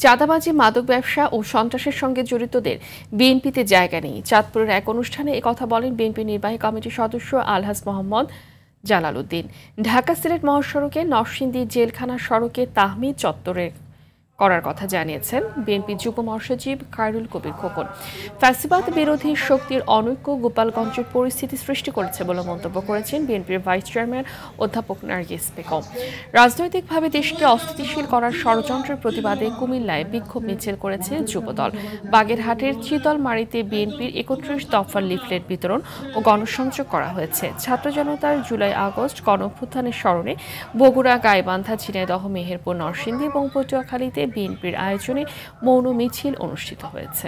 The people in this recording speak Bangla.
চাঁদাবাজি, মাদক ব্যবসা ও সন্ত্রাসের সঙ্গে জড়িতদের বিএনপিতে জায়গা নেই। চাঁদপুরের এক অনুষ্ঠানে একথা বলেন বিএনপি নির্বাহী কমিটির সদস্য আলহাজ মোহাম্মদ জালাল উদ্দিন। ঢাকা সিলেট মহাসড়কে নরসিংদী জেলখানা সড়কে তাহমিদ চত্বরে করার কথা জানিয়েছেন বিএনপি যুগ্ম মহাসচিব খায়রুল কবির খোকন। ফ্যাসিবাদ বিরোধী শক্তির অনৈক্য গোপালগঞ্জের পরিস্থিতি সৃষ্টি করেছে বলে মন্তব্য করেছেন বিএনপির ভাইস চেয়ারম্যান অধ্যাপক নার্গিস বেগম। রাজনৈতিকভাবে দেশকে অস্থিতিশীল করার ষড়যন্ত্রের প্রতিবাদে কুমিল্লায় বিক্ষোভ মিছিল করেছে যুবদল। বাগেরহাটের চিতলমারীতে বিএনপির ৩১ দফার লিফলেট বিতরণ ও গণসংযোগ করা হয়েছে। ছাত্র জনতার জুলাই আগস্ট গণঅভ্যুত্থানের স্মরণে বগুড়া, গাইবান্ধা, ঝিনাইদহ, মেহেরপুর, নরসিংদী এবং পটুয়াখালীতে বিএনপির আয়োজনে মৌন মিছিল অনুষ্ঠিত হয়েছে।